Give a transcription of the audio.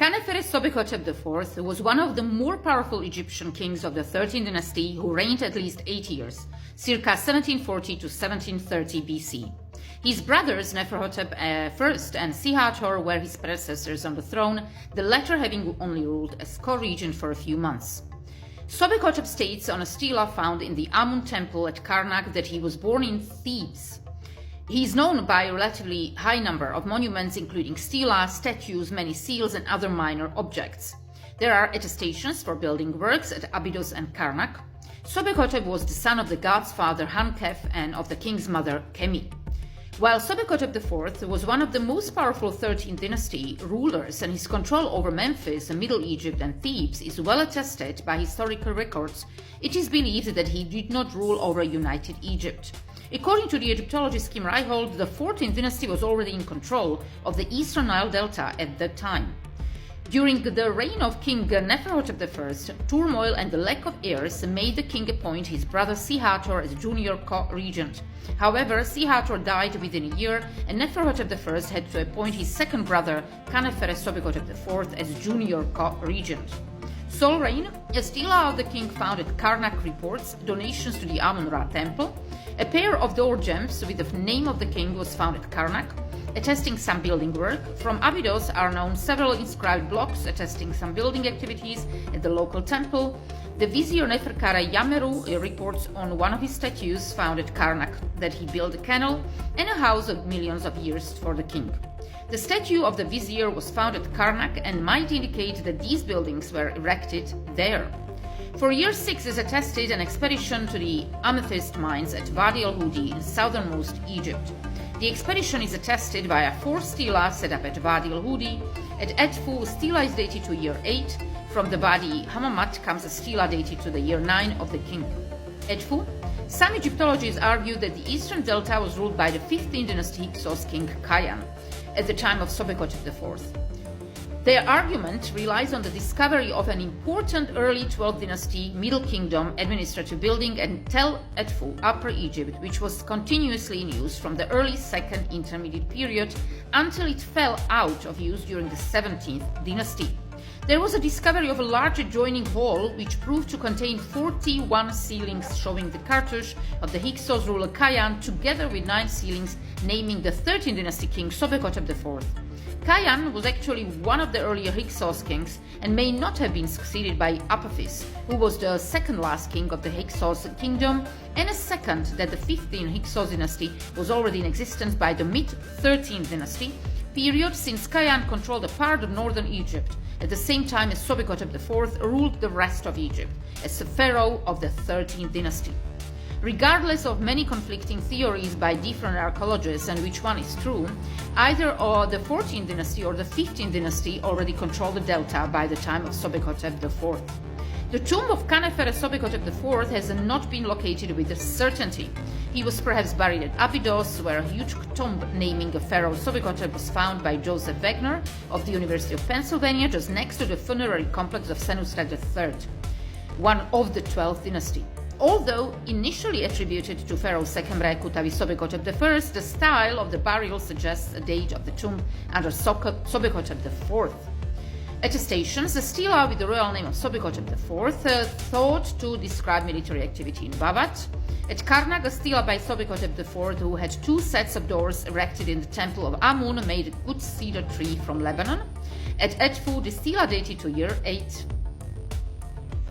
Khaneferet Sobekotep IV was one of the more powerful Egyptian kings of the 13th dynasty who reigned at least 8 years, circa 1740 to 1730 BC. His brothers Neferhotep I and Sihator were his predecessors on the throne, the latter having only ruled as co-regent for a few months. Sobekotep states on a stela found in the Amun temple at Karnak that he was born in Thebes. He is known by a relatively high number of monuments including stela, statues, many seals and other minor objects. There are attestations for building works at Abydos and Karnak. Sobekotep was the son of the god's father Hankef and of the king's mother Kemi. While Sobekotep IV was one of the most powerful 13th dynasty rulers and his control over Memphis, Middle Egypt and Thebes is well attested by historical records, it is believed that he did not rule over united Egypt. According to the Egyptologist Kim Reihold, the 14th dynasty was already in control of the Eastern Nile Delta at that time. During the reign of King Neferhotep I, turmoil and the lack of heirs made the king appoint his brother Sihator as junior co-regent. However, Sihator died within a year, and Neferhotep I had to appoint his second brother Khaneferet Sobekotep IV as junior co-regent. Sol reign, a stela of the king found at Karnak reports donations to the Amun-Ra temple. A pair of door gems with the name of the king was found at Karnak, attesting some building work. From Abydos are known several inscribed blocks attesting some building activities at the local temple. The vizier Neferkare Yameru reports on one of his statues found at Karnak that he built a canal and a house of millions of years for the king. The statue of the vizier was found at Karnak and might indicate that these buildings were erected there. For year 6 is attested an expedition to the amethyst mines at Wadi al-Hudi in southernmost Egypt. The expedition is attested via 4 stela set up at Wadi al-Hudi. At Edfu, stela is dated to year 8. From the Wadi Hammamat comes a stela dated to the year 9 of the king. Edfu. Some Egyptologists argue that the eastern delta was ruled by the 15th dynasty Hyksos king Kayan at the time of Sobekotep IV. Their argument relies on the discovery of an important early 12th dynasty Middle Kingdom administrative building at Tel Edfu, Upper Egypt, which was continuously in use from the early 2nd intermediate period until it fell out of use during the 17th dynasty. There was a discovery of a large adjoining hall which proved to contain 41 ceilings showing the cartouche of the Hyksos ruler Kayan together with 9 ceilings naming the 13th dynasty king Sobekotep IV. Kayan was actually one of the earlier Hyksos kings and may not have been succeeded by Apophis, who was the second last king of the Hyksos kingdom, and a second that the 15th Hyksos dynasty was already in existence by the mid-13th dynasty period, since Kayan controlled a part of northern Egypt at the same time as Sobekotep IV ruled the rest of Egypt as the pharaoh of the 13th dynasty. Regardless of many conflicting theories by different archaeologists and which one is true, either the 14th dynasty or the 15th dynasty already controlled the delta by the time of Sobekotep IV. The tomb of Khaneferet Sobekotep IV has not been located with certainty. He was perhaps buried at Abydos, where a huge tomb naming a pharaoh Sobekotep was found by Joseph Wagner of the University of Pennsylvania, just next to the funerary complex of Senusret III, one of the 12th dynasty. Although initially attributed to Pharaoh Sekemre Kutavi Sobekotep I, the style of the burial suggests a date of the tomb under Sobekotep IV. Attestations, the stela with the royal name of Sobekotep IV thought to describe military activity in Babat. At Karnak, a stela by Sobekotep IV, who had 2 sets of doors erected in the temple of Amun, made a good cedar tree from Lebanon. At Edfu, the stela dated to year 8.